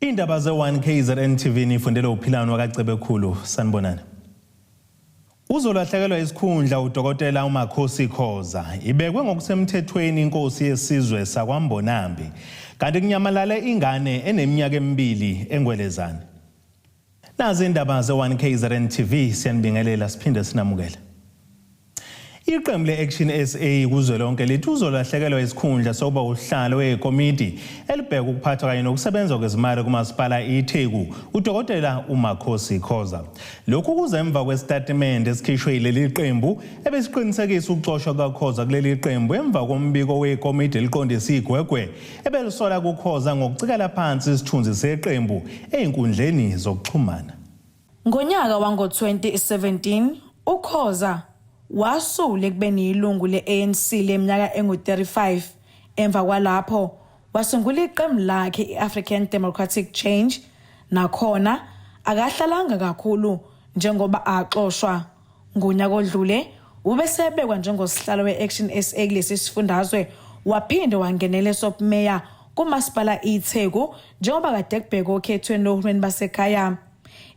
Indaba ze-1 KZNTV nifundela uphilano wakaCebekhulu sanibonani. Uzolahlekelwa isikhundla udokotela Umakhosi Khoza ibekwe ngokusemthethweni inkosi yesizwe sakwaMbonambi kanti kunyamalale ingane eneminyaka emibili Engwelezane. Nazi indaba ze-1 KZNTV siyanibingelela siphinde sinamukele. Iqembu le-Action SA kuzwelonke lithi uzolahlekelwa isikhundla sokuba uhlalo wekomiti elibheka ukuphathwa kanye nokusebenza kwezimali kumasipala iTheku udokotela Umakhosi Khoza. Lokhu kuza emva kwesitatimende esikhishwe yileli qembu ebesiqinisekisa ukuxoshwa kaKhoza kuleli qembu emva kombiko wekomiti eliqondisa igwegwe ebelisola kuKhoza ngokucikela phansi isithunzi seqembu einkundleni zokuxhumana. Ngonyaka wango-2017 uKhoza wasule kubeni ilungu le-ANC leminyaka engu-35 emva kwalapho wasungula iqembu lakhe i-African Democratic Change nakhona akahlalanga kakhulu njengoba axoshwa. Ngonyaka odlule ubesebekwa njengosihlalo we-Action SA kulesi sifundazwe waphinde wangenela esobumeya kumasipala iTheku njengoba kade kubhekwa okhethweni lohulumeni basekhaya.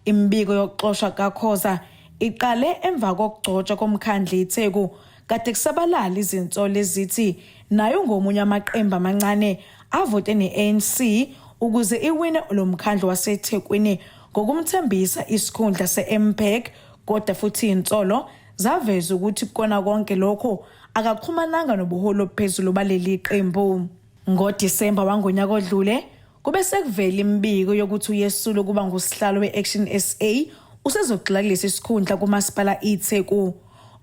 Imbiko yokuxoshwa kaKhoza iqale emva kokugcotshwa komkhandlu iTheku kade kusabalala izinsolo ezithi naye ungomunye amaqembu amancane avote ne-ANC ukuze iwine lo mkhandlu waseThekwini ngokumthembisa isikhundla se-MPEC, kodwa futhi insolo zaveza ukuthi kona konke lokho akaxhumananga nobuholi ophezulu baleli qembu. NgoDisemba wangonyaka odlule kube sekuvela imbiko yokuthi uyesulo kuba ngusihlalo we-Action SA usezogxila kulesi sikhundla kumasipala iTheku.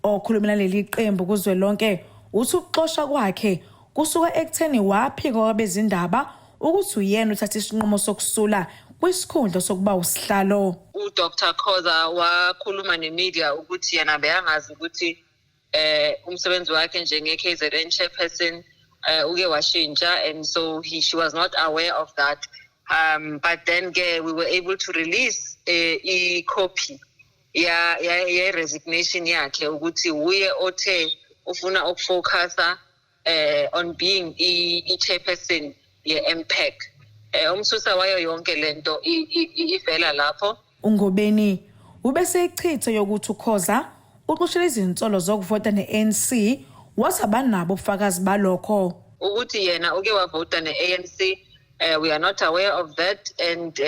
Okhulumela leli qembu kuzwelonke uthi ukuxoshwa kwakhe kusuka ekutheni waphika kwabezindaba ukuthi uyena uthatha isinqumo sokusula kwisikhundla sokuba usihlalo. Dr. Khoza wakhuluma nemedia ukuthi yena beyangazi ukuthi umsebenzi wakhe njenge-KZN chairperson uke washintsha, and so she was not aware of that. But then we were able to release a copy ya resignation yakhe ukuthi uye othe ufuna ukufocusa on being i-chairperson ye-MPEC. Umsusa wayo yonke lento ivela lapho. Ungobeni ubese ichitho yokuthi uKhoza uxoshela izinsolo zokuvota ne-ANC wasabanabo ubufakazi balokho ukuthi yena uke wavota ne-ANC. We are not aware of that, and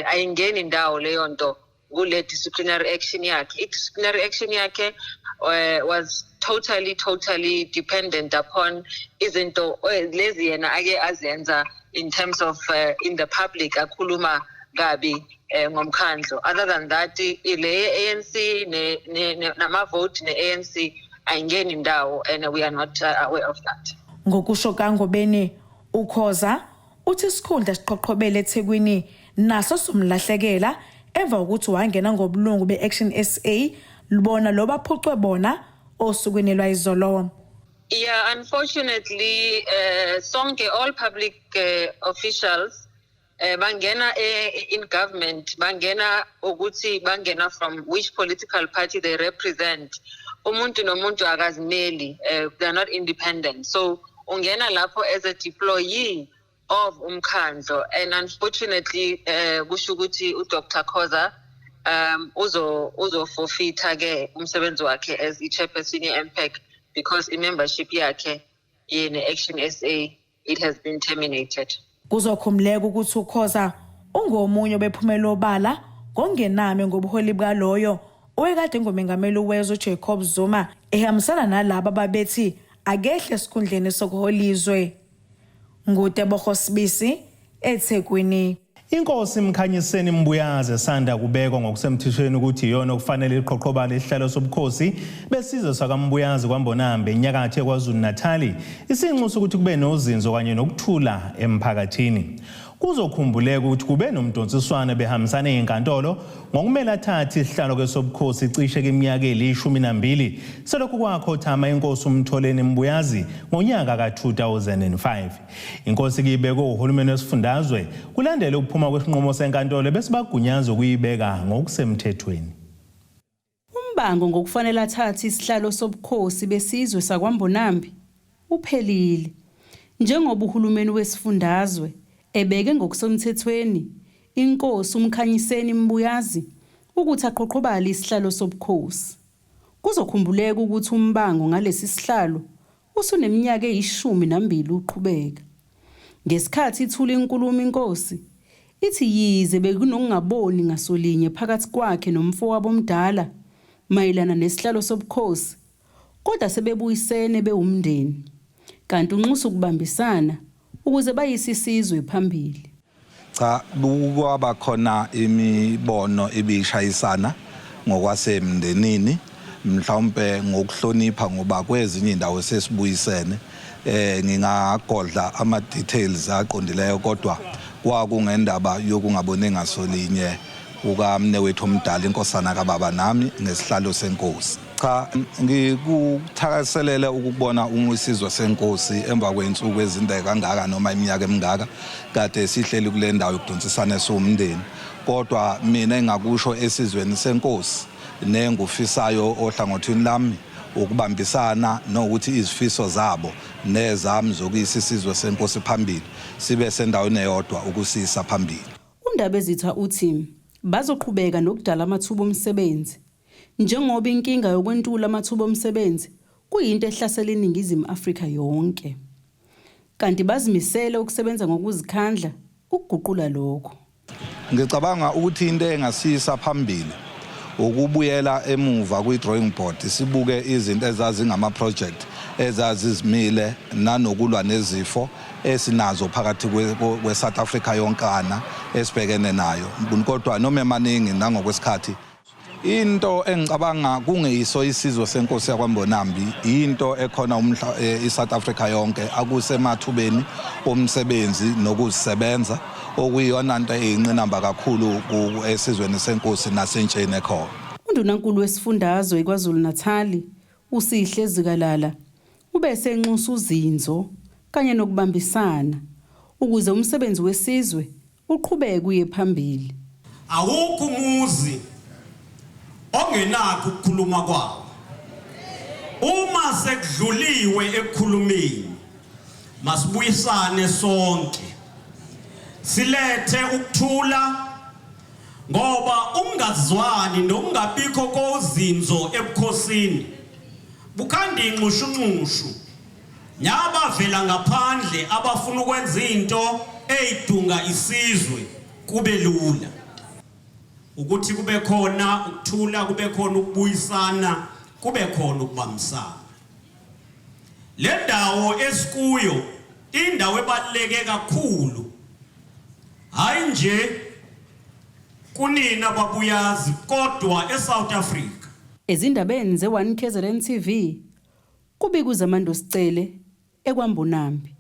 ayingeni indawo leyo nto kule disciplinary action yakhe. Disciplinary action yakhe was totally dependent upon izinto lezi yena ake azenza in terms of in the public akhuluma kabi ngomkhandlo. Other than that, ile ANC namavote ne-ANC ayingeni indawo, and we are not aware of that. Ngokusho kaNgobeni uKhoza uthi isikhundla siqoqobele eThekwini naso somlahlekela emva ukuthi wangena ngobulungu be-Action SA libona loba phucwe bona osukwini lwayizolo. Yeah, unfortunately, sonke all public officials bangena in government, bangena ukuthi bangena from which political party they represent. Umuntu nomuntu akazimeli, they are not independent. So ungena lapho as a deployee of umkhandlo, and unfortunately kusho ukuthi uDr. Khoza uzofofitha ke umsebenzi wakhe as i-chairperson ye-MPEC because i-membership yakhe ye-Action SA it has been terminated. Kuzokhumleka ukuthi uKhoza ungomunye bephumela obala kongename ngobuholi bukaloyo owekade ngomengameli wezwe Jacob Zuma ehambisana nalabo ababethi akehle esikhundleni sokuholizwe. Ngutebokosibisi eThekwini. Inkosi Mkhanyiseni Mbuyaze sanda kubekwa ngokusemthethweni ukuthi iyona okufanele iqoqobala isihlalo sobukhosi besizwe sakaMbuyaze kwaMbonambi enyakatho eKwaZulu-Natal isinxusa ukuthi kube nozinzo kanye nokuthula emphakathini. Kuzokhumbuleka ukuthi kube nomdonsiswana behambisana ezinkantolo ngokumele athathe isihlalo kwesobukhosi cishe kweminyaka eli-12 selokhu kwakhothama inkosi uMtholeni Mbuyazi ngonyaka ka-2005. Inkosi kuyibekwe uhulumeni wesifundazwe kulandela ukuphuma kwesinqumo senkantolo bese bagunyaza ukuyibeka ngokusemthethweni. Umbango ngokufanele athathe isihlalo sobukhosi besizwe sakwaMbonambi uphelile njengoba uhulumeni wesifundazwe Ebeke ngokusemthethweni inkosi uMkhanyiseni Mbuyazi ukuthi aqoqobale isihlalo sobukhosi. Kuzokhumbuleka ukuthi umbango ngalesi sihlalo usuneminyaka e12 uqhubeka. Ngesikhathi ithula inkulumo inkosi ithi yize bekunokungaboni ngasolinye phakathi kwakhe nomfowabo omdala mayelana nesihlalo sobukhosi, kodwa sebebuyisene bewumndeni. Kanti unxusa ukubambisana ukuze bayisisizwe phambili. Cha, kwaba khona imibono ebishayisana ngokwasemndenini, mhlawumbe ngokuhlonipha ngoba kwezinye indawo sesibuyisene. Ngingagodla ama details aqondileyo kodwa kwakungendaba yokungaboni ngasolinye kukamnewethu omdala inkosana kaBaba nami ngesihlalo senkosi. Cha, ngikuthakaselele ukubona isizwe senkosi emva kwensuku ezinde kangaka noma iminyaka emingaka kade sihleli kule ndawo yokudonsisana somndeni. Kodwa mina engakusho esizweni senkosi nengufisayo ohlangothini lami ukubambisana nokuthi izifiso zabo nezami zokuyisa isizwe senkosi phambili sibe sendaweni eyodwa ukusisa phambili. uNdabezitha uthi bazoqhubeka nokudala amathuba omsebenzi njengoba inkinga yokwentula amathuba omsebenzi kuyinto ehlasela iningizimu Afrika yonke. Kanti bazimisele ukusebenza ngokuzikhandla ukuguqula lokho. Ngicabanga ukuthi into engasisa phambili ukubuyela emuva kwi-drawing board sibuke izinto ezazingama project ezazizimile nanokulwa nezifo esinazo phakathi kwe-South Africa yonkana esibhekene nayo. Kodwa noma emaningi nangokwesikhathi into engicabanga kungeyiso isizwe senkosi yakwaMbonambi into ekhona i-South Africa yonke akusemathubeni omsebenzi nokuzisebenza okuyiyona into eyinqinamba kakhulu esizweni senkosi nasentsheni ekhona. UNdunankulu wesifundazwe eKwaZulu-Natal uSihle Zikalala ubese enxusa uzinzo kanye nokubambisana ukuze umsebenzi wesizwe uqhubeke uye phambili. Awukho umuzi ongenakho ukukhuluma kwawo. Uma sekudluliwe ekukhulumeni masibuyisane sonke. Silethe ukuthula ngoba ungazwani nokungabikho kozinzo ebukhosini bukhanda inxushunxushu nyaba vela ngaphandle abafuna ukwenza into eyidunga isizwe kube lula ukuthi kube khona ukuthula, kube khona ukubuyisana, kube khona ukubambisana. Le ndawo esikuyo indawo ebaluleke kakhulu, hayi nje kunina babuyazi kodwa eSouth Africa. Ezindabeni ze1 KZNTV kubikuza Mando Sicele eKwaMbonambi.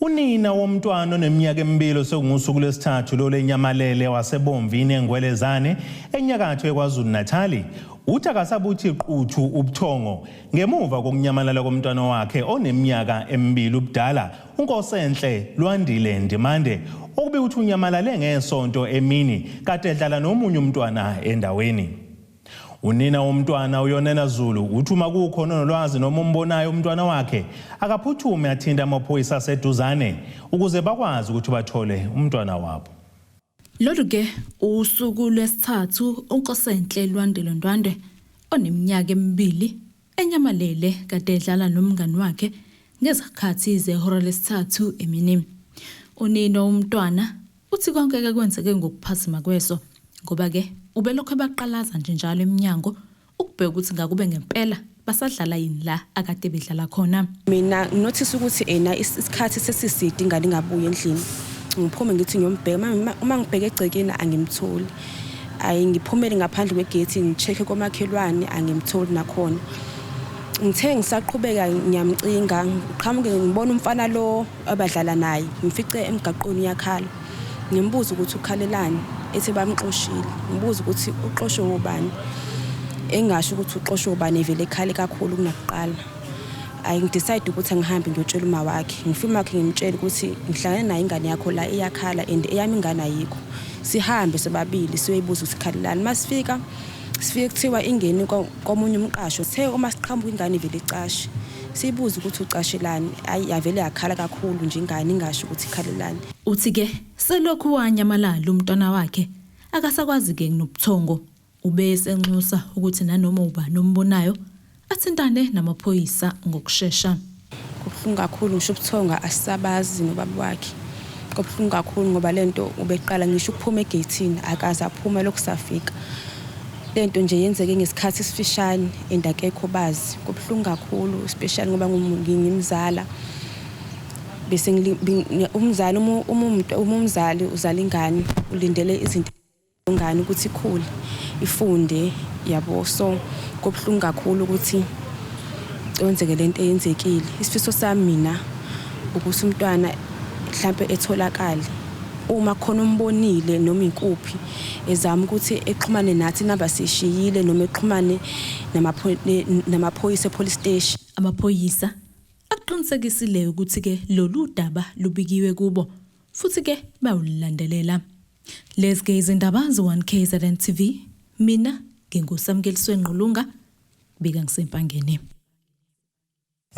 Unina womntwana oneminyaka emibili sekungusuku lwesithathu lo lenyamalele wasebomvini Engwelezane enyakatho eKwaZulu-Natal uthi akasabuthi quthu ubuthongo ngemuva kokunyamalala komntwana wakhe oneminyaka emibili ubudala uNkosi-Lwandile okubi uthi unyamalale ngesonto emini kade edlala nomunye umntwana endaweni. Unina womntwana uYonena Zulu uthi uma kukhona nolwazi noma umbonayo umntwana wakhe akaphuthume athinta amaphoyisa aseduzane ukuze bakwazi ukuthi bathole umntwana wabo. Lolu ke usuku lwesithathu uNkosi-Lwandile oneminyaka emibili enyamalele kade edlala nomngani wakhe ngezikhathi zehora lesithathu emini. Unina womntwana uthi konke kwenzeke ngokuphazima kweso ngoba ke ubelokho baqalaza nje njalo eminyango ukubheka ukuthi ngakube ngempela basadlala yini la akade bedlala khona. Mina notice ukuthi isikhathi sesiside ingane ingabuye endlini. Ngiphume ngithi ngiyombheka uma ngibheke egcekeni angimtholi. Ayi ngiphumele ngaphandle kwegate ngicheke komakhelwane angimtholi nakhona. Ngithe ngisaqhubeka ngiyamcinga ngiqhamuke ngibona umfana lo abadlala naye ngifice emgaqweni uyakhala. Ngimbuza ukuthi ukhalelani ethi bamxoshile. Ngibuza ukuthi uxoshwe ubani. Engasho ukuthi uxoshwe ubani evele ekhale kakhulu kunakuqala. Ayi ngidecide ukuthi ngihambe ngiyotshela uma wakhe. Ngifuna wakhe ngimtshela ukuthi ngihlangana naye ingane yakho la iyakhala and eyami ingane ayikho. Sihambe sobabili siyoyibuza ukuthi khalelani. Masifike kuthiwa ingene komunye umqasho. Uthe uma siqhamuka ingane vele icashe. sibuza ukuthi ucashelani ayavele yakhala kakhulu nje ingane ingasho ukuthi ikhalelani. Uthi ke selokhu wanyamalala umntwana wakhe akasakwazi ke nobuthongo ubese enxusa ukuthi nanoma ubani ombonayo athintane namaphoyisa ngokusheshsha. Kubuhlungu kakhulu ngisho ubuthonga asisabazi nobaba wakhe. Kubuhlungu kakhulu ngoba lento ubeqala ngisho ukuphuma egate akaze aphuma lokusafika. Lento nje yenzeke ngesikhathi esifishane endakekho bazi. Kubuhlungu kakhulu especially ngoba ngingimzala. Bese umzali umumzali uzala ingane ulindele izinto ingane ukuthi ikhule ifunde yabo. So kubuhlungu kakhulu ukuthi kwenzeke lento eyenzekile. Isifiso sami mina ukuthi umntwana mhlambe etholakala uma khona umbonile noma ikuphi ezama ukuthi exhumane nathi namba sishiyile noma exhumane namaphoyisa police station. Amaphoyisa aqinisekisile ukuthi ke lolu daba lubikiwe kubo futhi ke bawulandelela. Lezi ke izindaba KZNTV, mina nginguSamkeliswe Nqulunga bika ngisempangeni.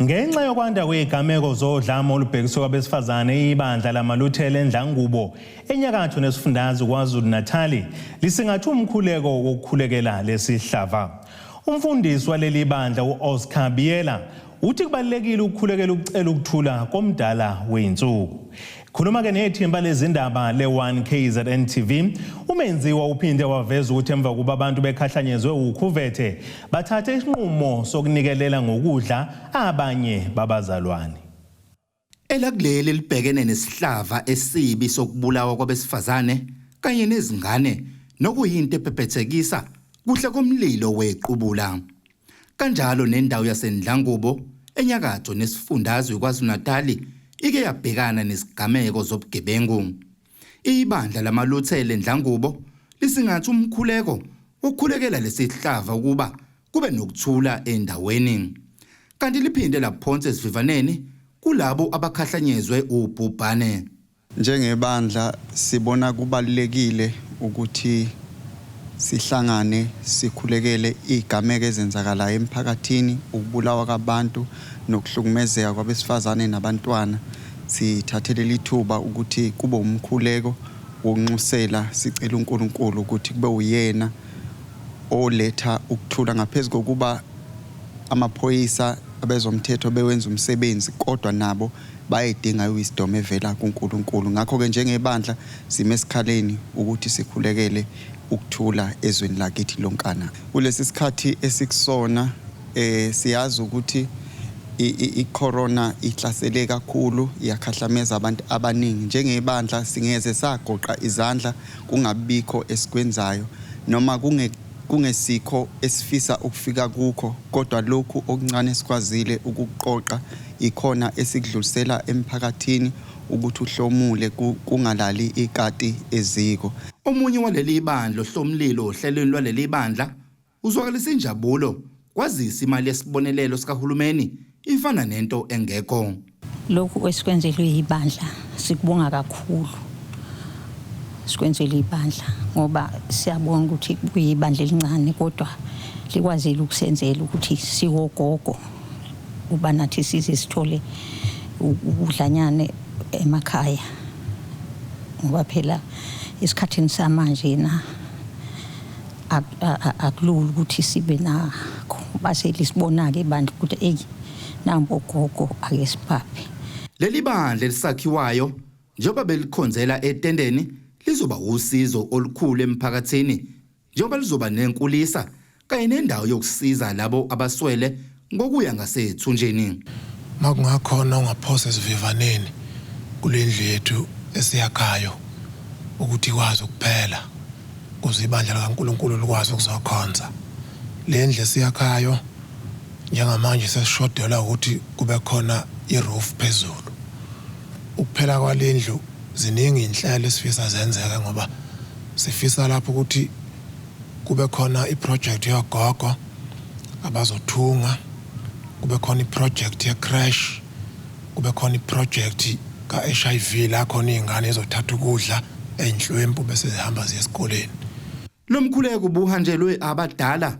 Ngenxa yokwanda kwezigameko zodlame olubhekiswe kwabesifazane, ibandla lamaluthela eNdlangubo enyakatho nesifundazwe KwaZulu-Natal lisingathe umkhuleko wokukhulekela lesihlava. Umfundisi waleli bandla uOscar Biyela uthi kubalekile ukukhulekela ukucela ukuthula komdala weinsuku. Khuluma ke nethimba lezindaba le1 KZNTV, umenziwa uphinde waveza ukuthi emva kuba abantu bekhahlanyezwe ukhuvethe bathathe isinqumo sokunikelela ngokudla abanye babazalwane. Elakuleli libhekene nesihlava esibi sokubulawa kwabesifazane kanye nezingane nokuyinto ephephetsekisa kuhle komlilo wequbula. Kanjalo nendawo yaseNdlangubo enyakatho nesifundazwe KwaZulu-Natal ike yabhekana nesigameko zobugebengu. Ibandla lamaluthela eNdlangubo lisingathe umkhuleko wokukhulekela lesihlava ukuba kube nokuthula endaweni. Kanti liphinde laphonsa esivivaneni kulabo abakhahlanyezwe ubhubhane. Njengebandla sibona kubalekile ukuthi sihlangane sikhulekele izigameko ezenzakalayo emphakathini, ukubulawa kwabantu nokuhlukumezeka kwabesifazane nabantwana. Sithathele lithuba ukuthi kube umkhuleko wonxusela, sicela uNkulunkulu ukuthi kube uyena oletha ukuthula ngaphezulu kokuba amaphoyisa abezomthetho bewenza umsebenzi, kodwa nabo bayidinga wisdom evela kuNkulunkulu. Ngakho ke njengebandla simesikhaleni ukuthi sikhulekele ukuthula ezweni lakithi lonkana. Kulesi sikhathi esikusona siyazi ukuthi i-corona ihlasele kakhulu, iyakhahlameza abantu abaningi. Njengebandla singeze sagoqa izandla kungabikho esikwenzayo noma kungesikho esifisa ukufika kukho, kodwa lokhu okuncane sikwazile ukuqoqa ikhona esikudlulisela emphakathini ukuthi uhlomule kungalali ikati eziko. Omunye waleli bandla ohlomlilo ohlelweni lwaleli bandla uzwakalisa injabulo kwazisa imali yesibonelelo sikahulumeni ifana nento engekho. Lokhu esikwenzelwe ibandla sikubonga kakhulu. Sikwenzele ibandla ngoba siyabona ukuthi kuyibandla elincane kodwa likwazile ukusenzela ukuthi siwogogo uba nathi size sithole udlanyane emakhaya. Ngoba phela isikhathini samanje na akulula ukuthi sibe nakho. Base lisibona ke bandla ukuthi nambo gogo ake siphaphe. Leli bandla lisakhiwayo njengoba belikhonzela etendeni lizoba usizo olukhulu emphakathini njengoba lizoba nenkulisa kanye nendawo yokusiza labo abaswele ngokuya ngasethunjeni. Makungakhona ongaphosa esivivaneni kulendlu yethu esiyakhayo ukuthi ikwazi ukuphela kuze ibandla likaNkulunkulu likwazi ukuzokhonza. Le ndlu esiyakhayo njengamanje sesishodela ukuthi kube khona iroof phezulu. Ukuphela kwalendlu ziningi inhlelo esifisa zenzeka ngoba sifisa lapho ukuthi kube khona iproject yogogo abazothunga, kube khona iproject ye-crash, kube khona iproject ka-HIV la khona izingane ezothatha ukudla enhlwempu bese zihamba ziye esikoleni. Lo mkhuleko ubuhanjelwe abadala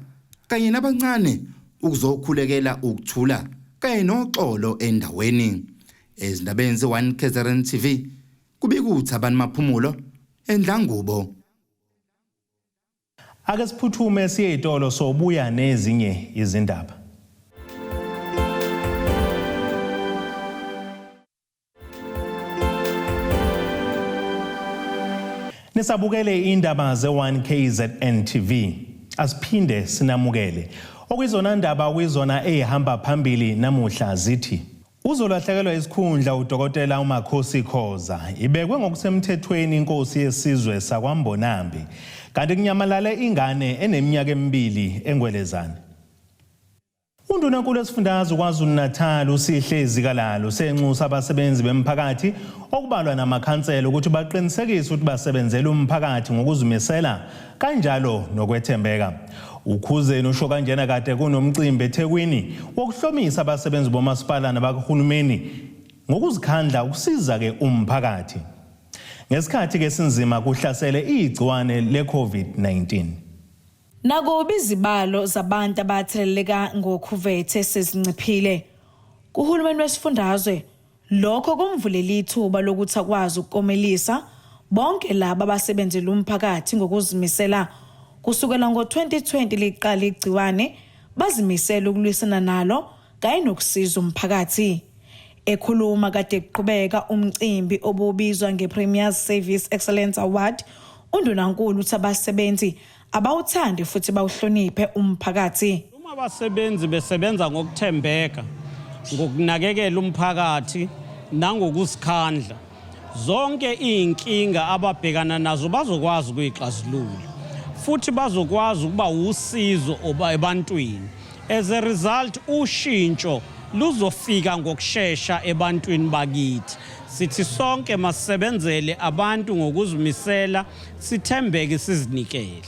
kanye nabancane ukuzokhulekela ukuthula kanye noxolo endaweni. Ezindabeni ze-1 KZNTV kubika uThabani Maphumulo eNdlangubo. Ake siphuthume siye ezitolo sobuya nezinye izindaba. Nisabukele indaba ze-1 KZNTV. Asiphinde sinamukele. Okuyizona ndaba okuyizona ehamba phambili namuhla zithi Uzolahlekelwa Yisikhundla uDokotela Umakhosi Khoza ibekwe ngokusemthethweni inkosi yesizwe sakwaMbonambi kanti kunyamalale ingane eneminyaka emibili Engwelezane. Undunankulu wesifundazwe KwaZulu-Natal uSihle senxusa abasebenzi bemphakathi okubalwa namakhansela ukuthi baqinisekise ukuthi basebenzele umphakathi ngokuzimisela kanjalo nokwethembeka. Ukhuzeni usho kanjena kade kunomcimbi eThekwini wokuhlomisa abasebenzi bomasipala nabahulumeni ngokuzikhandla ukusiza ke umphakathi. Ngesikhathi ke sinzima kuhlasele igciwane le-COVID-19. Nakuba izibalo zabantu abatheleleka ngokhuvethe sezinciphile, kuhulumeni wesifundazwe lokho kumvulela ithuba lokuthi akwazi ukukomelisa bonke laba abasebenzela umphakathi ngokuzimisela kusukela ngo-2020 liqala igciwane bazimisela ukulwisana nalo kanye nokusiza umphakathi. Ekhuluma kade kuqhubeka umcimbi obubizwa nge-Premier's Service Excellence Award, undunankulu uthi abasebenzi abawuthande futhi bawuhloniphe umphakathi. Uma abasebenzi besebenza ngokuthembeka, ngokunakekela umphakathi nangokusikhandla, zonke inkinga ababhekana nazo bazokwazi ukuyixazulula futhi bazokwazi ukuba usizo ebantwini. As a result, ushintsho luzofika ngokusheshsha ebantwini bakithi. Sithi sonke masebenzele abantu ngokuzimisela, sithembeke sizinikele.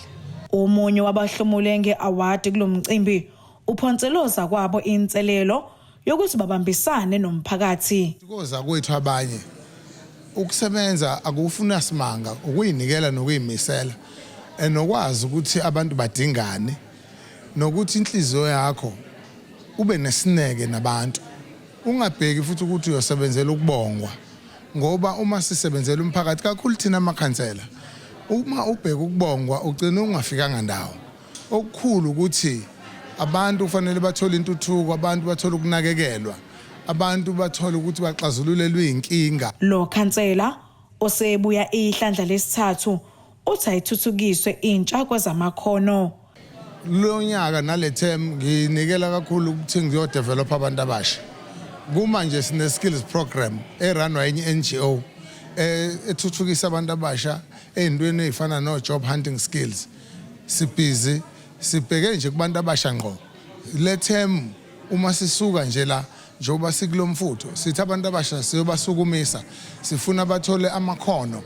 Omunye wabahlomule nge-award kulo mcimbi uphonseloza kwabo inselelo yokuthi babambisane nomphakathi. Khoza kwethu abanye ukusebenza akufuna simanga, ukuyinikela nokuyimisela enokwazi ukuthi abantu badingane nokuthi inhliziyo yakho ube nesineke nabantu. Ungabheki futhi ukuthi uyosebenzela ukubongwa ngoba uma sisebenzela umphakathi kakhulu thina amakhansela uma ubheka ukubongwa ugcina ungafikanga ndawo. Okukhulu ukuthi abantu kufanele bathole intuthuko, abantu bathole ukunakekelwa, abantu bathole ukuthi baxazululelwe inkinga. Lo khansela osebuya ihlandla lesithathu uthi ayithuthukiswe intsha kwezamakhono. Lo nyaka nale term nginikela kakhulu ukuthi ngiyodevelop abantu abasha. Kumanje sine skills program erunwa enye NGO ethuthukisa abantu abasha endweni ezifana no job hunting skills. Sibhizi sibheke nje kubantu abasha ngqo. Le term uma sisuka nje la njoba sikulomfutho sithi abantu abasha siyobasukumisa, sifuna bathole amakhono,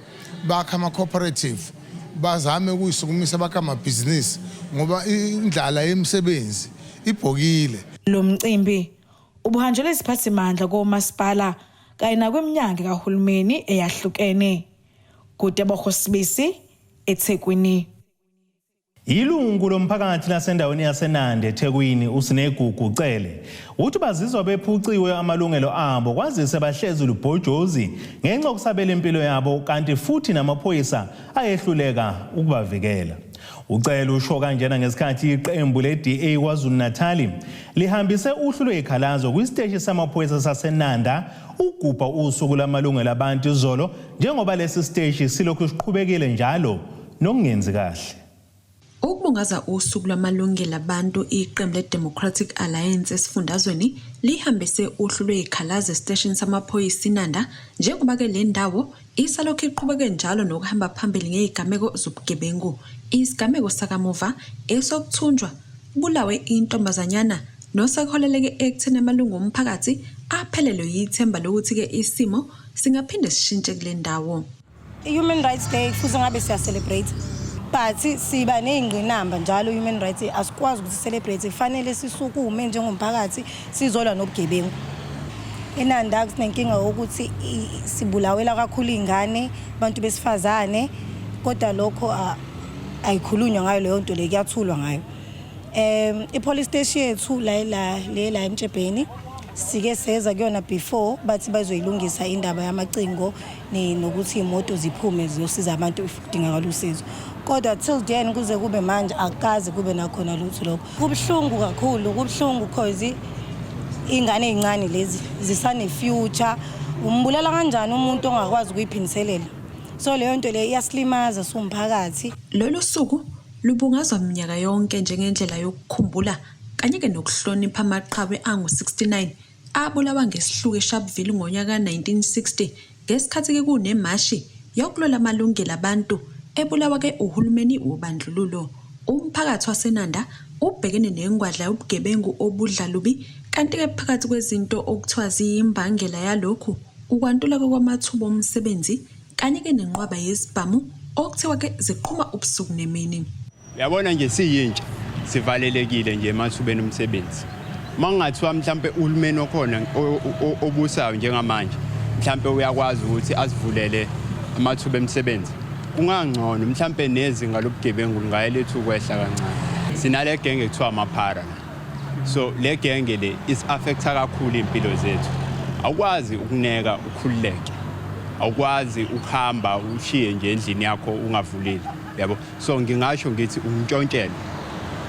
bakha ama cooperative, bazame ukuyisukumisa bakha ama business ngoba indlala yemisebenzi ibhokile. Lo mcimbi ubuhanjelwe isiphathimandla komasipala kanye nakweminyanga kahulumeni eyahlukene. Kude bokhosibisi eThekwini. Ilungu lomphakathi lasendaweni yaseNandi eThekwini uSinegugu Cele uthi bazizwa bephuciwe amalungelo abo kwazise bahlezi lubhojozi ngenxa yokusabela impilo yabo kanti futhi namaphoyisa ayehluleka ukubavikela. Ucele usho kanjena ngesikhathi iqembu le-DA KwaZulu-Natal lihambise uhlu lwezikhalazo kwisiteshi samaphoyisa saseNanda ukugubha usuku lamalungelo abantu izolo njengoba lesi siteshi silokhu siqhubekile njalo nokungenzi kahle. Ukubungaza usuku lwamalungelo abantu, iqembu le-Democratic Alliance esifundazweni lihambise uhlu lwezikhalazo esiteshini samaphoyisa iNanda njengoba ke le ndawo isalokhu iqhubeke njalo nokuhamba phambili ngezigameko zobugebengu. Isigameko sakamuva esokuthunjwa bulawe intombazanyana nosekholeleke ekutheni amalungu omphakathi aphelelwe yithemba lokuthi ke isimo singaphinde sishintshe kule ndawo. Human Rights Day futhi ngabe siya celebrate. But siba nezingqinamba njalo human rights asikwazi ukuthi celebrate, kufanele sisukume njengomphakathi sizolwa nobugebengu. eNanda sinenkinga ukuthi sibulawela kakhulu ingane, abantu besifazane, kodwa lokho ayikhulunywa ngayo leyo nto le, kuyathulwa ngayo. I-police station yethu la eMtshebheni sike seza kuyona before bathi bazoyilungisa indaba yamacingo nokuthi imoto ziphume ziyosiza abantu ifudingakala usizo. Kodwa till then kuze kube manje akaze kube nakhona lutho lokho. Kubhlungu kakhulu, kubhlungu because ingane ezincane lezi zisane future. Umbulela kanjani umuntu ongakwazi ukuyiphiniselela? So leyo nto le iyasilimaza somphakathi. Lolu suku lubungazwa iminyaka yonke njengendlela yokukhumbula kanye ke nokuhlonipha amaqhawe angu-69 abulawa ngesihluku eSharpeville ngonyaka ka-1960 ngesikhathi ke kunemashi yokulola amalungelo abantu ebulawa ke uhulumeni wobandlululo. Umphakathi waseNanda ubhekene nengwadla yobugebengu obudlalubi kanti ke phakathi kwezinto okuthiwa ziyimbangela yalokhu ukwantuleka kwamathuba omsebenzi kanye ke nenqwaba yezibhamu okuthiwa ke ziqhuma ubusuku nemini. Uyabona nje siyintsha sivalelekile nje emathubeni omsebenzi. Mangathiwa mhlambe uhulumeni okhona obusayo njengamanje mhlambe uyakwazi ukuthi asivulele amathuba omsebenzi. Kungangcono mhlambe nezinga lobugebengu lingayelethu ukwehla kancane. Sinale genge ekuthiwa amaphara. So le genge le is affecta kakhulu impilo zethu. Awukwazi ukuneka ukhululeke. Awukwazi ukuhamba ushiye nje endlini yakho ungavulile. Yabo. So ngingasho ngithi umtshontshelo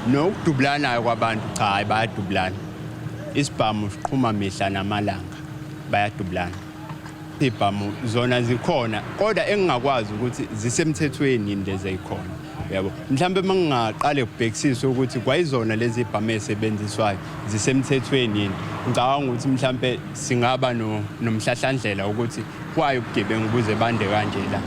nokudubulana kwabantu cha hayi bayadubulana. Isibhamu siqhuma mihla namalanga bayadubulana. Ibhamu zona zikhona kodwa engingakwazi ukuthi zisemthethweni yini lezi ezikhona. Yabo. Mhlambe mangaqale ukubhekisisa ukuthi kwayizona lezi ibhamu ezisebenziswayo zisemthethweni yini. Ngicabanga ukuthi mhlambe singaba nomhlahlandlela ukuthi kwaye ubugebengu buze bande kanje la.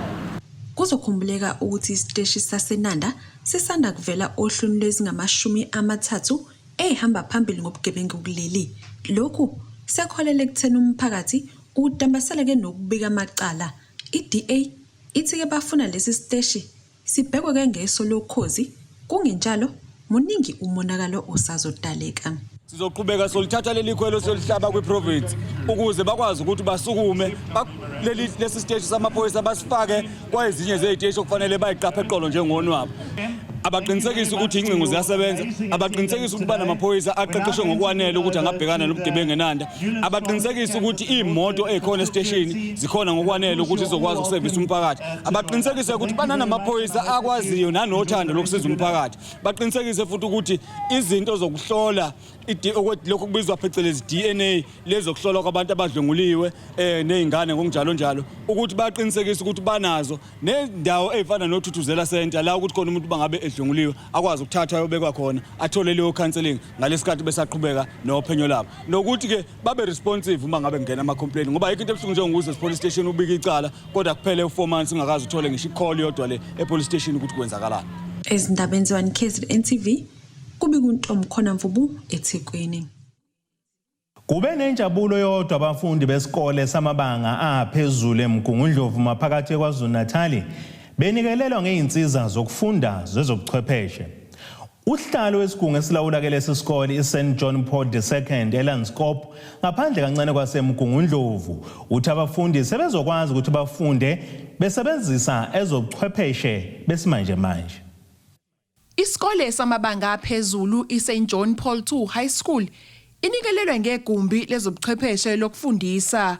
Kuzokhumbuleka ukuthi isiteshi saseNanda sisanda kuvela ohlwini lwezingamashumi-30 ehamba phambili ngobugebengu kuleli. Lokhu sekholele ekutheni umphakathi udambasela ke nokubika amacala. I-DA ithi ke bafuna lesi siteshi sibhekwe ke ngeso lokhozi kungenjalo muningi umonakalo osazodaleka. Sizoqhubeka solithatha leli khwelo solihlaba kwiprovince ukuze bakwazi ukuthi basukume lesi stage samaphoyisa basifake kwayezinye zeziteshi okufanele bayiqaphe eqolo njengonwabo. Abaqinisekisa ukuthi incingo ziyasebenza, abaqinisekisa ukuthi banamaphoyisa aqeqeshwe ngokwanele ukuthi angabhekana nobugebengu eNanda, abaqinisekisa ukuthi imoto ezikhona esiteshini zikhona ngokwanele ukuthi izokwazi ukusevisa umphakathi, abaqinisekisa ukuthi banamaphoyisa akwaziyo nanothando lokusiza umphakathi, baqinisekise futhi ukuthi izinto zokuhlola lokho kubizwa phecelezi DNA lezokuhlola kwabantu abadlwenguliwe nezingane ngokunjalo njalo ukuthi baqinisekise ukuthi banazo nendawo ezifana noThuthuzela Center la ukuthi khona umuntu bangabe edlwenguliwe akwazi ukuthatha ayobekwa khona athole leyo counseling ngalesikhathi besaqhubeka nophenyo labo nokuthi ke babe responsive uma ngabe ngena ama complaint ngoba ayikho into ebhlungu njengokuze police station ubika icala kodwa kuphele u4 months ungakazi uthole ngisho icall yodwa le epolice station ukuthi kwenzakalani. Izindaba enziwa KZNTV kubi kuntomkhona mvubu eThekwini. Kube nenjabulo yodwa abafundi besikole samabanga aphezulu eMgungundlovu maphakathi kwaZulu-Natal benikelelwa ngeinsiza zokufunda zezobuchwepheshe. Uhlalo wesigungu esilawula ke lesi sikole iSt John Paul II eLandskop ngaphandle kancane kwaseMgungundlovu uthi abafundi sebezokwazi ukuthi bafunde besebenzisa ezobuchwepheshe besimanje manje. Isikole samabanga aphezulu iSt John Paul II High School inikelelwe ngegumbi lezobuchwepheshe lokufundisa.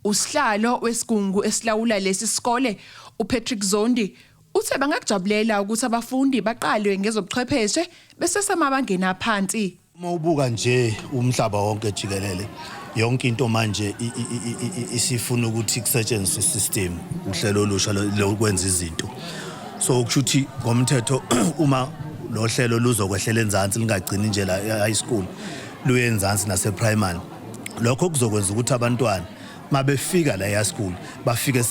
Usihlalo wesigungu esilawula lesi sikole uPatrick Zondi uthe bangakujabulela ukuthi abafundi baqalwe ngezobuchwepheshe besesamabangeni aphansi. Mawubuka nje umhlaba wonke jikelele yonke into manje isifuna ukuthi kusetshenziswe system uhlelo olusha lokwenza izinto. So ukushuthi ngomthetho uma lo hlelo luzokwehlela enzansi lingagcini nje la high school luye enzansi nase primary lokho kuzokwenza ukuthi abantwana mabefika la high school bafike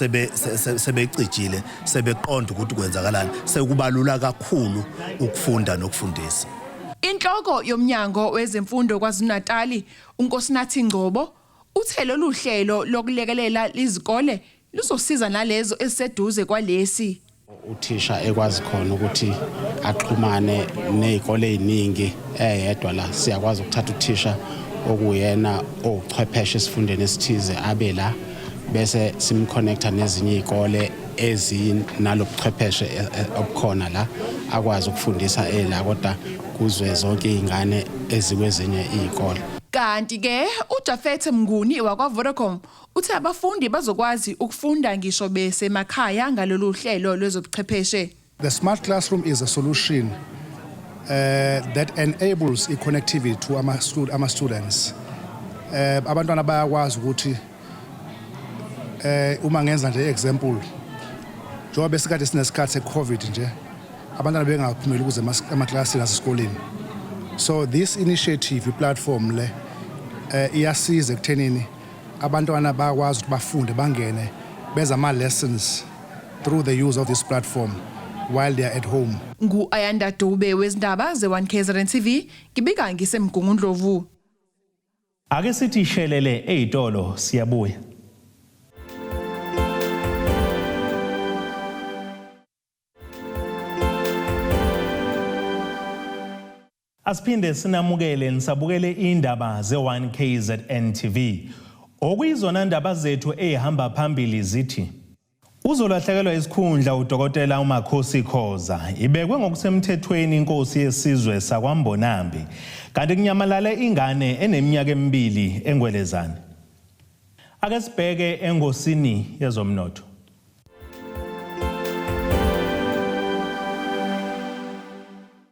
sebecijile sebeqonda ukuthi kwenzakalani sekubalula kakhulu ukufunda nokufundisa. Inhloko yomnyango wezemfundo kwaZulu-Natal uNkosinathi Ngcobo uthe lolu hlelo lokulekelela izikole luzosiza nalezo eziseduze kwalesi. Uthisha ekwazi khona ukuthi axhumane nezikole eziningi eyedwa la siyakwazi ukuthatha uthisha okuyena ochwepheshe esifundeni esithize abe la bese simconnecta nezinye izikole ezinalobuchwepheshe obukhona la akwazi ukufundisa la kodwa kuzwe zonke izingane ezikwezinye izikole. Kanti ke uJafethe Mnguni wakwa-Vodacom uthe abafundi bazokwazi ukufunda ngisho besemakhaya ngalolu hlelo lwezobuchwepheshe. The smart classroom is a solution that enables connectivity to our students. Abantwana bayakwazi ukuthi uma ngenza nje example njengoba besikade sinesikhathi seCovid nje abantwana bengaphumeli ukuze amaklasini asesikoleni. So this initiative platform le iyasiza ekuthenini abantwana bayakwazi ukuthi bafunde bangene benza ama lessons through the use of this platform while they are at home. Ngu-Ayanda Dube wezindaba ze-1 KZNTV ngibika ngisemgungundlovu. Ake sithi shelele ezitolo siyabuya. Asiphinde sinamukele nisabukele indaba ze-1 KZNTV. Okuyizona ndaba zethu ehamba phambili zithi Uzolahlekelwa Yisikhundla uDokotela Umakhosi Khoza ibekwe ngokusemthethweni inkosi yesizwe sakwaMbonambi kanti kunyamalale ingane eneminyaka emibili Engwelezane. Ake sibheke engosini yezomnotho.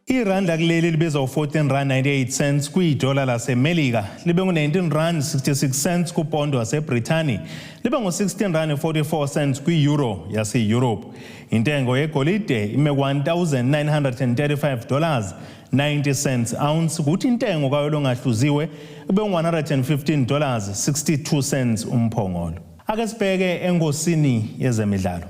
Iranda kuleli libizwa u14.98 kuyidola laseMelika, libe ngu19.66 kupondo waseBrithani, libe ngu16.44 kwi-euro yase-Europe. Intengo yegolide ime $1,935.90 ounce, kuthi intengo kayolo ongahluziwe ibe $115.62 umphongolo. Ake sibheke engosini yezemidlalo.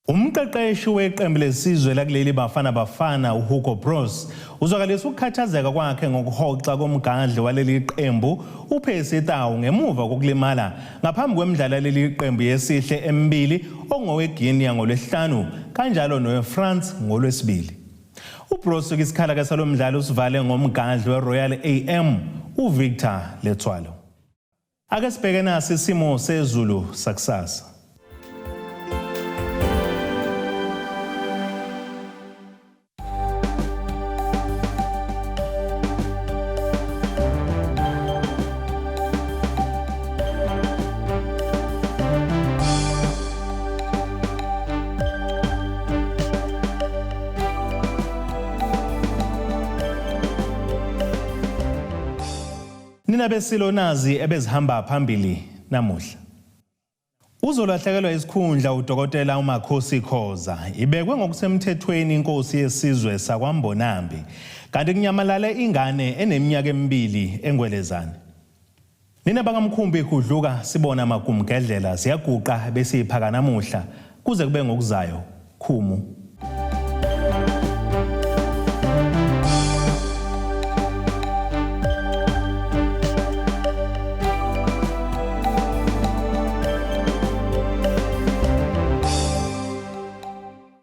Umqeqeshi weqembu lesizwe lakuleli Bafana Bafana uHugo Bros uzwakalisa ukukhathazeka kwakhe ngokuhoxa komgadli waleli qembu uPhesi Tawu ngemuva kokulimala ngaphambi kwemidlalo leli qembu yesihle emibili ongoweGuinea ngolwesihlanu kanjalo noweFrance ngolwesibili. uBros isikhala ke salomdlalo usivale ngomgadli weRoyal AM uVictor Letswalo. Ake sibheke nasi isimo sezulu sakusasa. Nina besilonazi ebezihamba phambili namuhla. Uzolahlekelwa Yisikhundla uDokotela Umakhosi Khoza ibekwe ngokusemthethweni inkosi yesizwe sakwaMbonambi kanti kunyamalale ingane eneminyaka emibili Engwelezane. Nina bakamkhumbi kudluka sibona amagumgedlela siyaguqa bese iphaka namuhla kuze kube ngokuzayo khumu.